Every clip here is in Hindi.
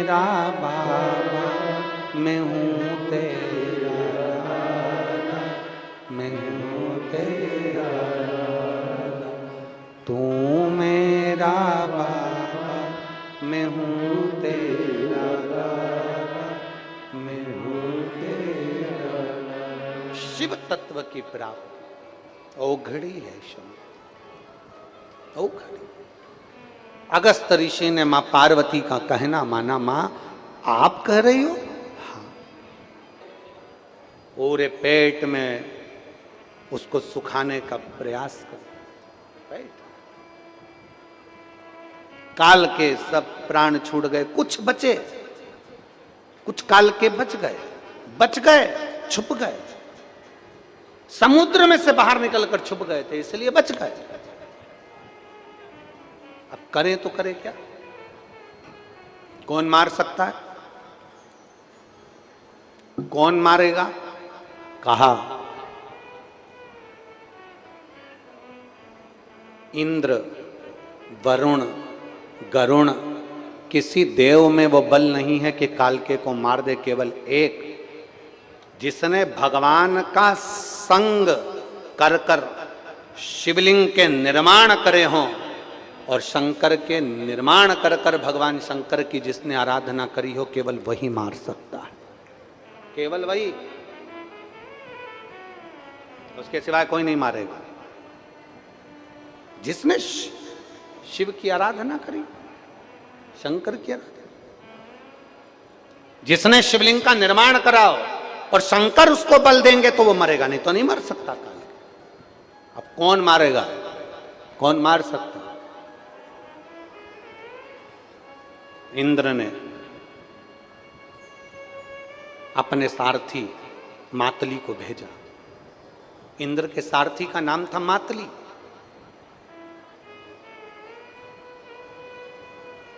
मेरा बाबा, मैं हूँ तेरा दादा, मैं हूँ तेरा दादा। तू मेरा बाबा, मैं हूँ तेरा दादा, मैं हूँ तेरा दादा। शिव तत्व की प्राप्ति औघड़ी है शंकर, औघड़ी। अगस्त ऋषि ने मां पार्वती का कहना माना। मां आप कह रही हो? हाँ। पूरे पेट में उसको सुखाने का प्रयास कर। पेट काल के सब प्राण छूट गए, कुछ बचे, कुछ काल के बच गए, छुप गए, समुद्र में से बाहर निकलकर छुप गए थे, इसलिए बच गए। अब करें तो करें क्या? कौन मार सकता है? कौन मारेगा? कहा इंद्र, वरुण, गरुण, किसी देव में वो बल नहीं है कि कालके को मार दे। केवल एक, जिसने भगवान का संग कर कर शिवलिंग के निर्माण करे हों और शंकर के निर्माण कर कर भगवान शंकर की जिसने आराधना करी हो, केवल वही मार सकता है, केवल वही, उसके सिवाय कोई नहीं मारेगा। जिसने शिव की आराधना करी, शंकर की आराधना, जिसने शिवलिंग का निर्माण कराओ और शंकर उसको बल देंगे तो वो मरेगा, नहीं तो नहीं मर सकता। अब कौन मारेगा? कौन मार सकता? इंद्र ने अपने सारथी मातली को भेजा। इंद्र के सारथी का नाम था मातली।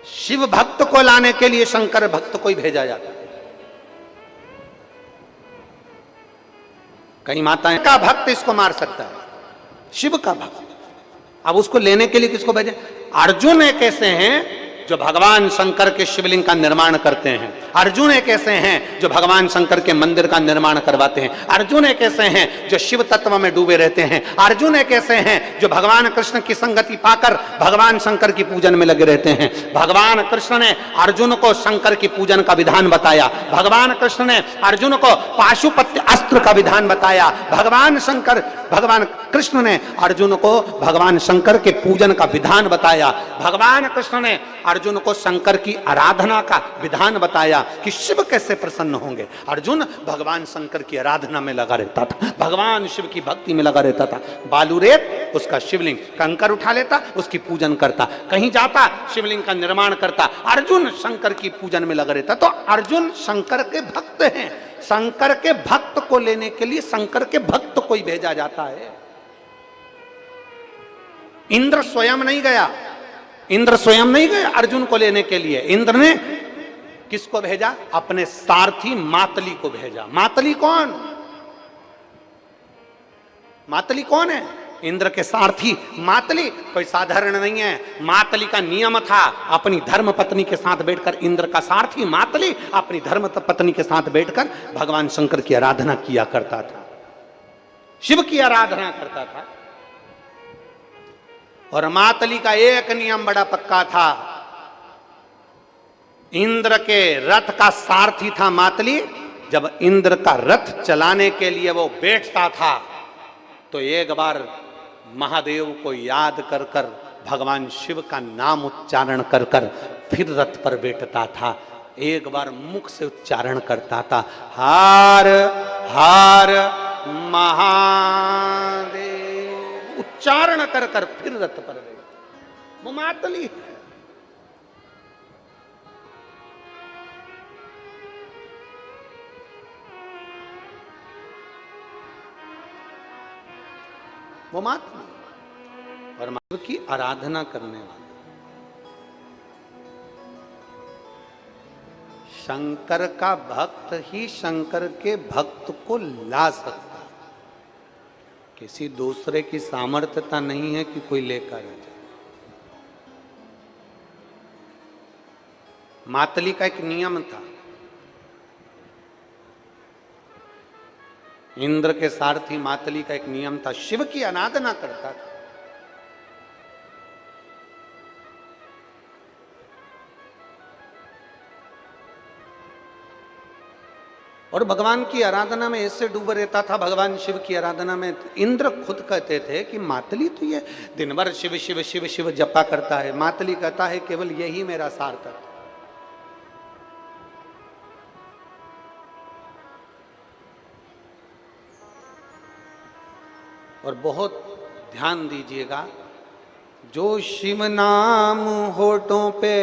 शिव भक्त को लाने के लिए शंकर भक्त को ही भेजा जाता है। कई माताएं का भक्त इसको मार सकता है, शिव का भक्त। अब उसको लेने के लिए किसको भेजे? अर्जुन एक ऐसे हैं जो भगवान शंकर के शिवलिंग का निर्माण करते हैं। अर्जुन एक ऐसे हैं जो भगवान शंकर के मंदिर का निर्माण करवाते हैं। अर्जुन एक ऐसे हैं जो शिव तत्व में डूबे रहते हैं। अर्जुन एक ऐसे हैं जो भगवान कृष्ण की संगति पाकर भगवान शंकर की पूजन में लगे रहते हैं। भगवान कृष्ण ने अर्जुन को शंकर की पूजन का विधान बताया। भगवान कृष्ण ने अर्जुन को पाशुपत्य अस्त्र का विधान बताया। भगवान कृष्ण ने अर्जुन को भगवान शंकर के पूजन का विधान बताया। भगवान कृष्ण ने अर्जुन को शंकर की आराधना का विधान बताया कि शिव कैसे प्रसन्न होंगे। अर्जुन भगवान शंकर की आराधना में लगा रहता था, भगवान शिव की भक्ति में लगा रहता था। बालू रेत उसका शिवलिंग, कंकर उठा लेता, उसकी पूजन करता, कहीं जाता शिवलिंग का निर्माण करता। अर्जुन शंकर की पूजन में लगा रहता। तो अर्जुन शंकर के भक्त हैं। शंकर के भक्त को लेने के लिए शंकर के भक्त को ही भेजा जाता है। इंद्र स्वयं नहीं गया, इंद्र स्वयं नहीं गए अर्जुन को लेने के लिए। इंद्र ने किसको भेजा? अपने सारथी मातली को भेजा। मातली कौन? मातली कौन है? इंद्र के सारथी मातली कोई साधारण नहीं है। मातली का नियम था अपनी धर्म पत्नी के साथ बैठकर, इंद्र का सारथी मातली अपनी धर्म पत्नी के साथ बैठकर भगवान शंकर की आराधना किया करता था, शिव की आराधना करता था। और मातली का एक नियम बड़ा पक्का था। इंद्र के रथ का सारथी था मातली। जब इंद्र का रथ चलाने के लिए वो बैठता था तो एक बार महादेव को याद कर कर भगवान शिव का नाम उच्चारण कर कर फिर रथ पर बैठता था। एक बार मुख से उच्चारण करता था, हर हर महादेव, उच्चारण कर कर फिर रथ पर बैठता। वो मातली है। वो महात्मा और महादेव की आराधना करने वाले। शंकर का भक्त ही शंकर के भक्त को ला सकता है। किसी दूसरे की सामर्थ्यता नहीं है कि कोई लेकर आ जाए। मातली का एक नियम था, इंद्र के सारथी मातली का एक नियम था, शिव की आराधना करता था। और भगवान की आराधना में ऐसे डूबा रहता था, भगवान शिव की आराधना में। इंद्र खुद कहते थे कि मातली तो ये दिन भर शिव शिव शिव शिव जपा करता है, मातली कहता है केवल यही मेरा सार्थक है। और बहुत ध्यान दीजिएगा, जो शिव नाम होठों पे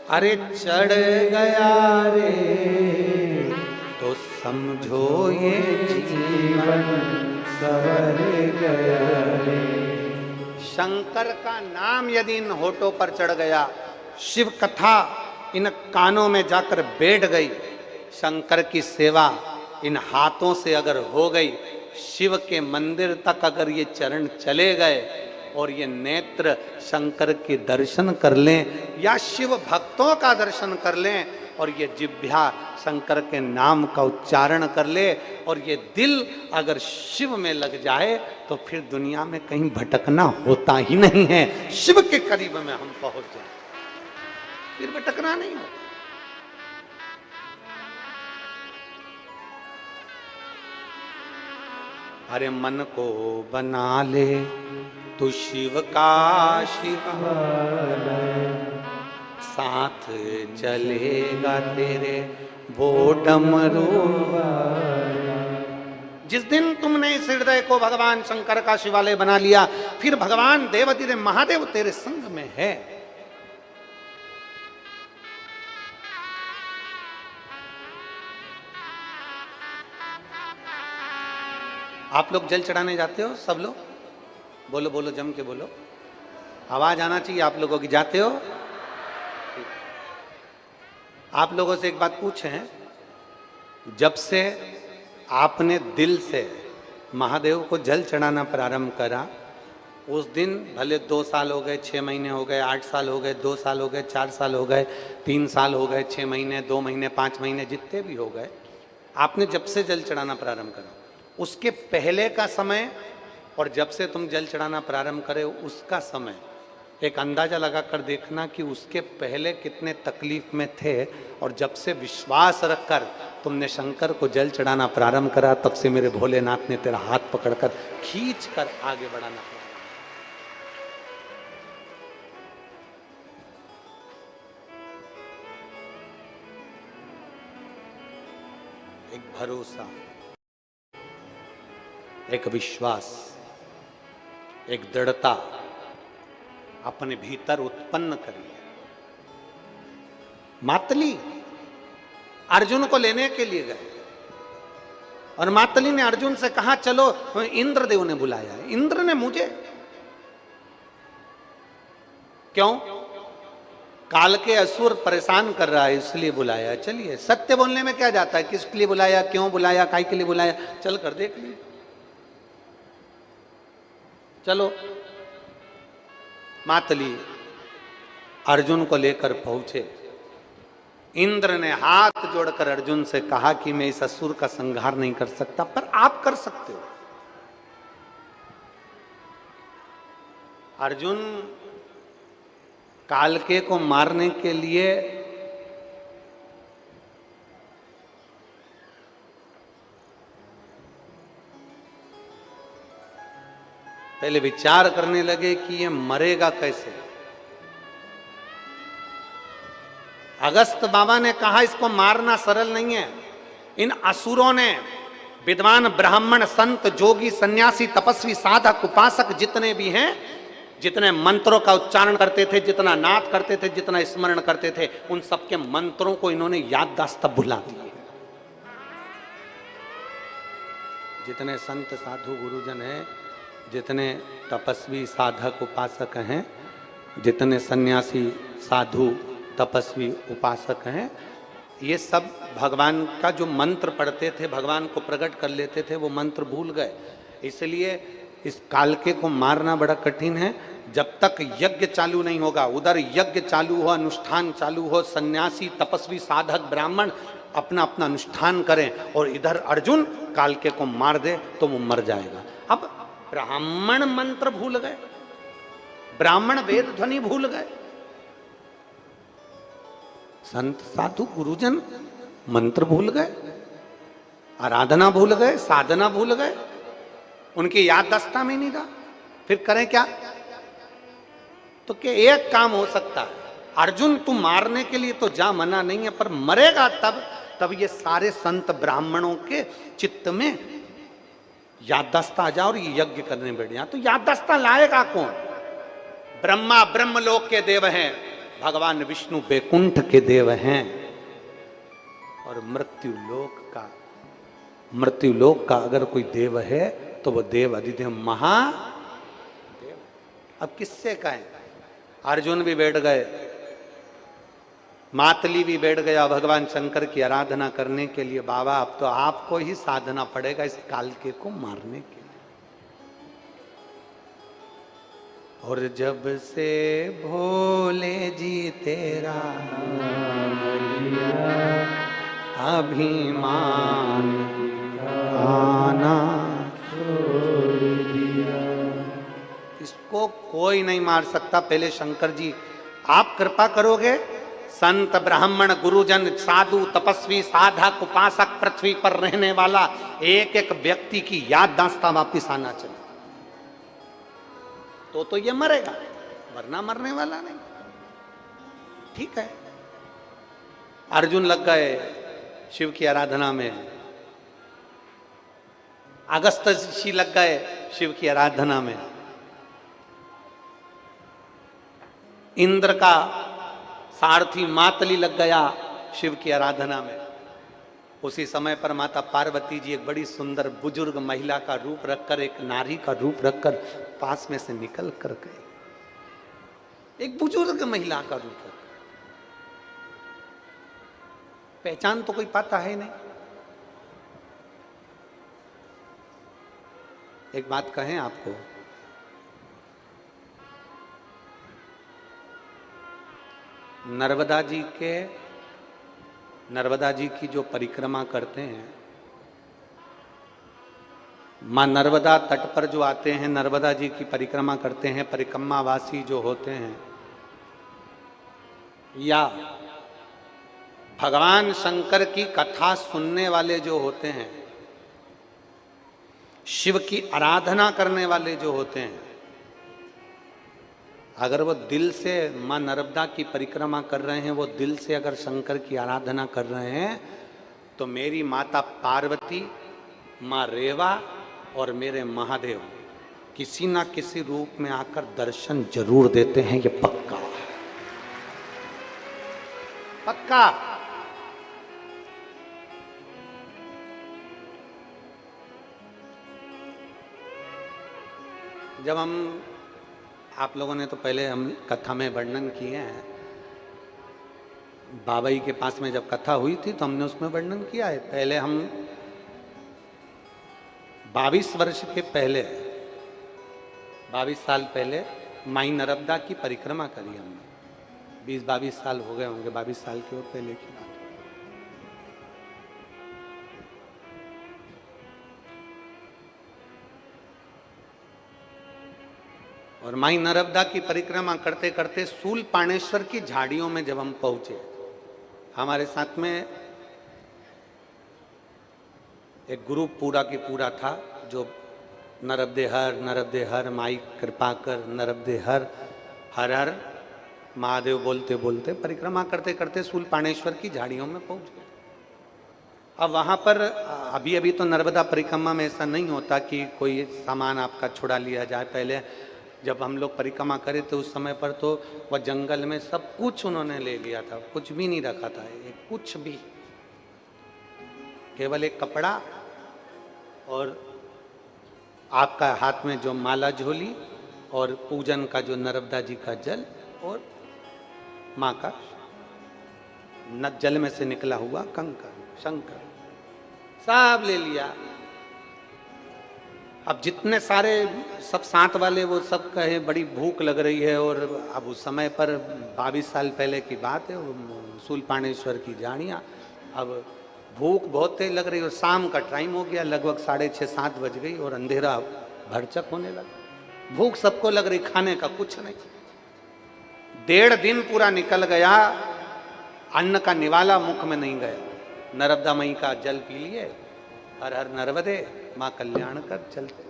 अरे चढ़ गया रे, तो समझो ये जीवन सवर गया रे। शंकर का नाम यदि इन होठों पर चढ़ गया, शिव कथा इन कानों में जाकर बैठ गई, शंकर की सेवा इन हाथों से अगर हो गई, शिव के मंदिर तक अगर ये चरण चले गए और ये नेत्र शंकर के दर्शन कर लें या शिव भक्तों का दर्शन कर लें, और ये जिह्वा शंकर के नाम का उच्चारण कर ले, और ये दिल अगर शिव में लग जाए, तो फिर दुनिया में कहीं भटकना होता ही नहीं है। शिव के करीब में हम पहुंच जाए, फिर भटकना नहीं होता। अरे मन को बना ले तू शिव का शिवालय, साथ चलेगा तेरे वो डमरू। जिस दिन तुमने इस हृदय को भगवान शंकर का शिवालय बना लिया, फिर भगवान देवाधिदेव महादेव तेरे संग में है। आप लोग जल चढ़ाने जाते हो? सब लोग बोलो बोलो, जम के बोलो, आवाज आना चाहिए आप लोगों की। जाते हो? आप लोगों से एक बात पूछें, जब से आपने दिल से महादेव को जल चढ़ाना प्रारंभ करा, उस दिन भले 2 साल हो गए, 6 महीने हो गए, 8 साल हो गए, 2 साल हो गए, 4 साल हो गए, 3 साल हो गए, 6 महीने, 2 महीने, 5 महीने, जितने भी हो गए, आपने जब से जल चढ़ाना प्रारंभ करा, उसके पहले का समय और जब से तुम जल चढ़ाना प्रारंभ करे उसका समय एक अंदाजा लगाकर देखना कि उसके पहले कितने तकलीफ में थे, और जब से विश्वास रखकर तुमने शंकर को जल चढ़ाना प्रारंभ करा, तब से मेरे भोलेनाथ ने तेरा हाथ पकड़कर खींच कर आगे बढ़ाना प्रारंभ। एक भरोसा, एक विश्वास, एक दृढ़ता अपने भीतर उत्पन्न करिए। मातली अर्जुन को लेने के लिए गए, और मातली ने अर्जुन से कहा चलो, इंद्रदेव ने बुलाया। इंद्र ने मुझे क्यों? काल के असुर परेशान कर रहा है इसलिए बुलाया। चलिए, सत्य बोलने में क्या जाता है, किसके लिए बुलाया, क्यों बुलाया, काय के लिए बुलाया, चल कर देख लीजिए। चलो, मातली अर्जुन को लेकर पहुंचे। इंद्र ने हाथ जोड़कर अर्जुन से कहा कि मैं इस असुर का संहार नहीं कर सकता, पर आप कर सकते हो। अर्जुन कालके को मारने के लिए पहले विचार करने लगे कि ये मरेगा कैसे। अगस्त बाबा ने कहा इसको मारना सरल नहीं है। इन असुरों ने विद्वान ब्राह्मण संत जोगी सन्यासी तपस्वी साधक उपासक जितने भी हैं, जितने मंत्रों का उच्चारण करते थे, जितना नाद करते थे, जितना स्मरण करते थे, उन सबके मंत्रों को इन्होंने याददाश्त भुला दिए। जितने संत साधु गुरुजन हैं, जितने तपस्वी साधक उपासक हैं, जितने सन्यासी साधु तपस्वी उपासक हैं, ये सब भगवान का जो मंत्र पढ़ते थे, भगवान को प्रकट कर लेते थे, वो मंत्र भूल गए। इसलिए इस कालके को मारना बड़ा कठिन है। जब तक यज्ञ चालू नहीं होगा, उधर यज्ञ चालू हो, अनुष्ठान चालू हो, सन्यासी तपस्वी साधक ब्राह्मण अपना अपना अनुष्ठान करें और इधर अर्जुन कालके को मार दे तो वो मर जाएगा। अब ब्राह्मण मंत्र भूल गए, ब्राह्मण वेद ध्वनि भूल गए, संत साधु गुरुजन मंत्र भूल गए, आराधना भूल गए, साधना भूल गए, उनकी याददाश्त में नहीं रहा। फिर करें क्या? तो क्या एक काम हो सकता है, अर्जुन तू मारने के लिए तो जा, मना नहीं है, पर मरेगा तब ये सारे संत ब्राह्मणों के चित्त में याददाश्त आ जाए और ये यज्ञ करने बैठ जाए। तो याददाश्त लाएगा कौन? ब्रह्मा ब्रह्मलोक के देव हैं, भगवान विष्णु बैकुंठ के देव हैं, और मृत्युलोक का अगर कोई देव है तो वो देव अधिदेव महादेव। अब किससे कहें? अर्जुन भी बैठ गए, मातली भी बैठ गया भगवान शंकर की आराधना करने के लिए। बाबा अब तो आपको ही साधना पड़ेगा इस कालके को मारने के लिए। और जब से भोले जी तेरा अभिमान आना छोड़ दिया, इसको कोई नहीं मार सकता। पहले शंकर जी आप कृपा करोगे, संत ब्राह्मण गुरुजन साधु तपस्वी साधक उपासक पृथ्वी पर रहने वाला एक एक व्यक्ति की याददाश्त वापिस आना चाहिए, तो ये मरेगा, वरना मरने वाला नहीं। ठीक है, अर्जुन लग गए शिव की आराधना में, अगस्त ऋषि लग गए शिव की आराधना में, इंद्र का सारथी मातली लग गया शिव की आराधना में। उसी समय पर माता पार्वती जी एक बड़ी सुंदर बुजुर्ग महिला का रूप रखकर, एक नारी का रूप रखकर पास में से निकल कर गए। एक बुजुर्ग महिला का रूप रख, पहचान तो कोई पाता है नहीं। एक बात कहें आपको, नर्मदा जी की जो परिक्रमा करते हैं, मां नर्मदा तट पर जो आते हैं, नर्मदा जी की परिक्रमा करते हैं, परिक्रमावासी जो होते हैं, या भगवान शंकर की कथा सुनने वाले जो होते हैं, शिव की आराधना करने वाले जो होते हैं, अगर वो दिल से मां नर्मदा की परिक्रमा कर रहे हैं, वो दिल से अगर शंकर की आराधना कर रहे हैं, तो मेरी माता पार्वती, मां रेवा और मेरे महादेव किसी ना किसी रूप में आकर दर्शन जरूर देते हैं। ये पक्का पक्का। जब हम, आप लोगों ने तो पहले हम कथा में वर्णन किए हैं, बाबा जी के पास में जब कथा हुई थी तो हमने उसमें वर्णन किया है। पहले हम 22 वर्ष के पहले, 22 साल पहले माई नर्मदा की परिक्रमा करी हमने। 20-22 साल हो गए होंगे, 22 साल की और पहले की बात। और माई नर्मदा की परिक्रमा करते करते शूलपाणेश्वर की झाड़ियों में जब हम पहुंचे, हमारे साथ में एक ग्रुप पूरा की पूरा था जो नर्मदे हर माई कृपा कर, नर्मदे हर हर महादेव बोलते बोलते परिक्रमा करते करते शूलपाणेश्वर की झाड़ियों में पहुंच गए। अब वहां पर अभी अभी तो नर्मदा परिक्रमा में ऐसा नहीं होता कि कोई सामान आपका छुड़ा लिया जाए। पहले जब हम लोग परिक्रमा करे थे उस समय पर तो वह जंगल में सब कुछ उन्होंने ले लिया था, कुछ भी नहीं रखा था, कुछ भी, केवल एक कपड़ा और आपका हाथ में जो माला झोली और पूजन का जो नर्मदा जी का जल और माँ का जल में से निकला हुआ कंकर शंकर सब ले लिया। अब जितने सारे सब साथ वाले वो सब कहे बड़ी भूख लग रही है, और अब उस समय पर 22 साल पहले की बात है, शूलपाणेश्वर की झाड़ियाँ, अब भूख बहुत तेज लग रही है और शाम का टाइम हो गया, लगभग 6:30-7 बज गई और अंधेरा भरचक होने लगा। भूख सबको लग रही, खाने का कुछ नहीं। 1.5 दिन पूरा निकल गया, अन्न का निवाला मुख में नहीं गया। नर्मदा मई का जल पी लिए, हर हर नर्मदे माँ कल्याण कर चलते,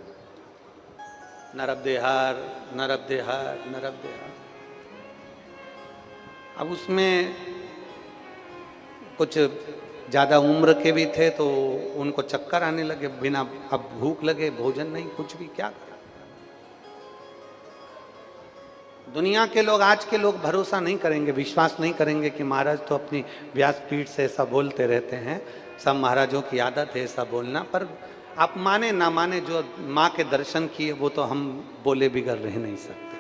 नर्मदे हर नर्मदे हर नर्मदे हर। अब उसमें कुछ ज़्यादा उम्र के भी थे तो उनको चक्कर आने लगे, बिना अब भूख लगे, भोजन नहीं, कुछ भी, क्या करा। दुनिया के लोग, आज के लोग भरोसा नहीं करेंगे, विश्वास नहीं करेंगे कि महाराज तो अपनी व्यासपीठ से ऐसा बोलते रहते हैं, सब महाराजों की आदत है ऐसा बोलना। पर आप माने ना माने, जो माँ के दर्शन किए वो तो हम बोले बिगड़ रह नहीं सकते।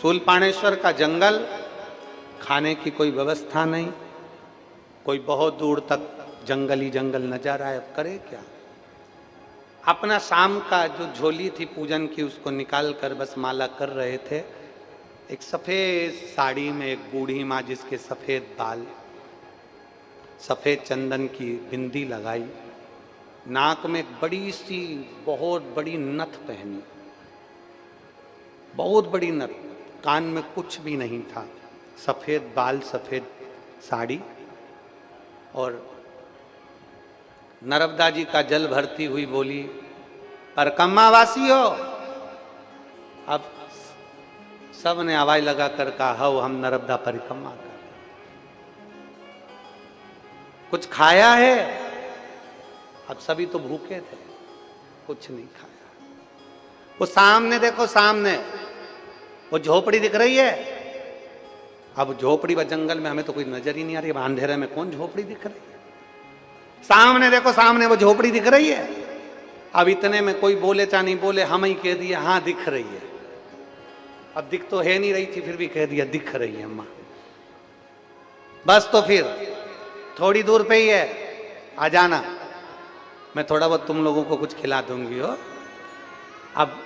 शूलपाणेश्वर का जंगल, खाने की कोई व्यवस्था नहीं, कोई बहुत दूर तक जंगल ही जंगल नजर आए, अब करे क्या। अपना शाम का जो झोली थी पूजन की उसको निकाल कर बस माला कर रहे थे। एक सफेद साड़ी में एक बूढ़ी माँ, जिसके सफेद बाल, सफेद चंदन की बिंदी लगाई, नाक में एक बड़ी सी बहुत बड़ी नथ पहनी, बहुत बड़ी नथ, कान में कुछ भी नहीं था, सफेद बाल, सफेद साड़ी, और नर्मदा जी का जल भरती हुई बोली, परिक्रमा वासी हो। अब सब ने आवाज लगाकर कहा, हो हम नर्मदा परिक्रमा कर। कुछ खाया है? अब सभी तो भूखे थे, कुछ नहीं खाया। वो सामने देखो, सामने वो झोपड़ी दिख रही है। अब झोपड़ी व जंगल में हमें तो कोई नजर ही नहीं आ रही, अब अंधेरे में कौन झोपड़ी दिख रही है। सामने देखो, सामने वो झोपड़ी दिख रही है। अब इतने में कोई बोले चाहे नहीं बोले, हम ही कह दिया हाँ दिख रही है। अब दिख तो है नहीं रही थी, फिर भी कह दिया दिख रही है अम्मा। बस तो फिर थोड़ी दूर पे ही है, आ जाना, मैं थोड़ा बहुत तुम लोगों को कुछ खिला दूंगी हो। अब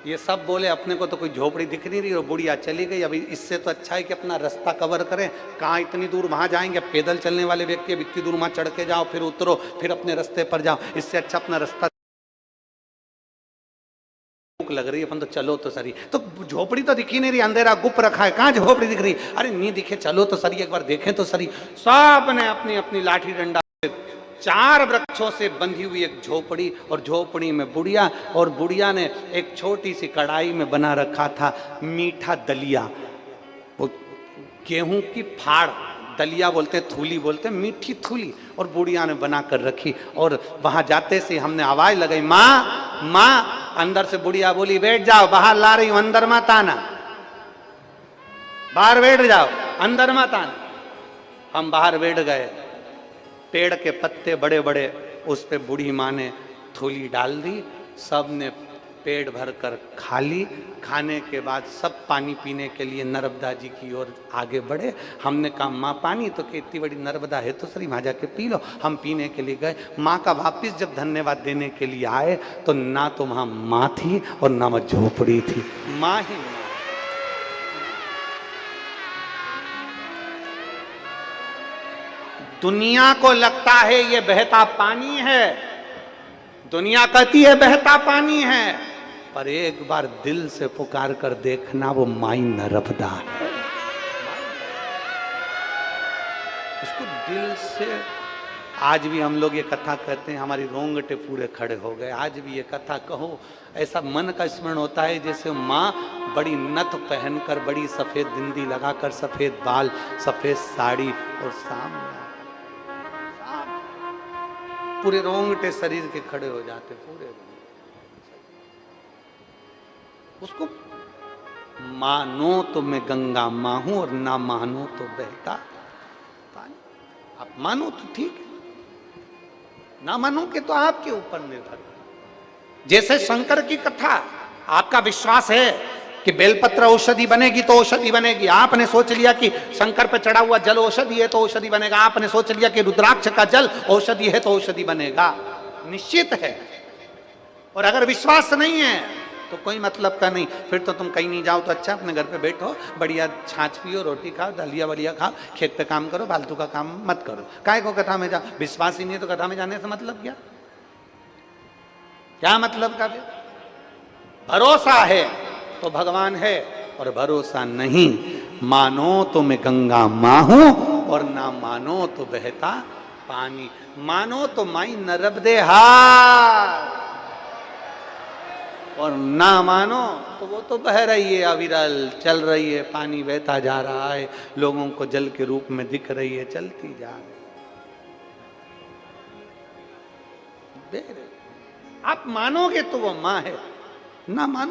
ये सब बोले, अपने को तो कोई झोपड़ी दिख नहीं रही और बुढ़िया चली गई। अभी इससे तो अच्छा है कि अपना रास्ता कवर करें, कहाँ इतनी दूर वहां जाएंगे। पैदल चलने वाले व्यक्ति अब इतनी दूर वहां चढ़ के जाओ, फिर उतरो, फिर अपने रास्ते पर जाओ, इससे अच्छा अपना रास्ता। भूख लग रही है, अपन तो चलो तो सरी। तो झोपड़ी तो दिखी नहीं रही, अंधेरा गुप रखा है, कहाँ झोपड़ी दिख रही। अरे नहीं दिखे, चलो तो सरी, एक बार देखें तो सरी। सब ने अपनी अपनी लाठी डंडा, 4 वृक्षों से बंधी हुई एक झोपड़ी, और झोपड़ी में बुढ़िया, और बुढ़िया ने एक छोटी सी कढ़ाई में बना रखा था मीठा दलिया, वो गेहूं की फाड़, दलिया बोलते, थूली बोलते, मीठी थूली, और बुढ़िया ने बना कर रखी। और वहां जाते से हमने आवाज लगाई, माँ माँ। अंदर से बुढ़िया बोली, बैठ जाओ, बाहर ला रही हूं, अंदर मत आना, बाहर बैठ जाओ, अंदर मत आना। हम बाहर बैठ गए, पेड़ के पत्ते बड़े बड़े, उस पे बूढ़ी माँ ने थूली डाल दी, सब ने पेट भर कर खा ली। खाने के बाद सब पानी पीने के लिए नर्मदा जी की ओर आगे बढ़े। हमने कहा माँ पानी, तो कि इतनी बड़ी नर्मदा है तो सही, वहाँ जाके पी लो। हम पीने के लिए गए, माँ का वापिस जब धन्यवाद देने के लिए आए तो ना तो वहाँ माँ थी और ना वह झोपड़ी थी, माँ ही माँ। दुनिया को लगता है ये बहता पानी है, दुनिया कहती है बहता पानी है, पर एक बार दिल से पुकार कर देखना, वो माई नर्मदा है। उसको दिल से, आज भी हम लोग ये कथा कहते हैं, हमारी रोंगटे पूरे खड़े हो गए। आज भी ये कथा कहो, ऐसा मन का स्मरण होता है जैसे माँ बड़ी नथ पहनकर, बड़ी सफेद बिंदी लगाकर, सफेद बाल, सफेद साड़ी, और सामने पूरे रोंगटे शरीर के खड़े हो जाते, पूरे। उसको मानो तो मैं गंगा माँ हूं, और ना मानो तो बहता पानी। आप मानो तो ठीक है, ना मानो के तो आपके ऊपर निर्भर है। जैसे शंकर की कथा, आपका विश्वास है कि बेलपत्र औषधि बनेगी तो औषधि बनेगी। आपने सोच लिया कि शंकर पर चढ़ा हुआ जल औषधि है तो औषधि बनेगा। आपने सोच लिया कि रुद्राक्ष का जल औषधि है तो औषधि बनेगा। निश्चित है। और अगर विश्वास नहीं है तो कोई मतलब का नहीं, फिर तो तुम कहीं नहीं जाओ तो अच्छा, अपने घर पे बैठो, बढ़िया छाछ पियो, रोटी खाओ, दलिया वलिया खाओ, खेत पे काम करो, फालतू का काम मत करो। काय को कथा में जाओ? विश्वास ही नहीं है तो कथा में जाने से मतलब क्या? क्या मतलब का? भरोसा है तो भगवान है, और भरोसा नहीं, मानो तो मैं गंगा माँ हूं और ना मानो तो बहता पानी। मानो तो माई नर्मदे हार, और ना मानो तो वो तो बह रही है, अविरल चल रही है, पानी बहता जा रहा है, लोगों को जल के रूप में दिख रही है, चलती जा रही। आप मानोगे तो वो माँ है, ना मानो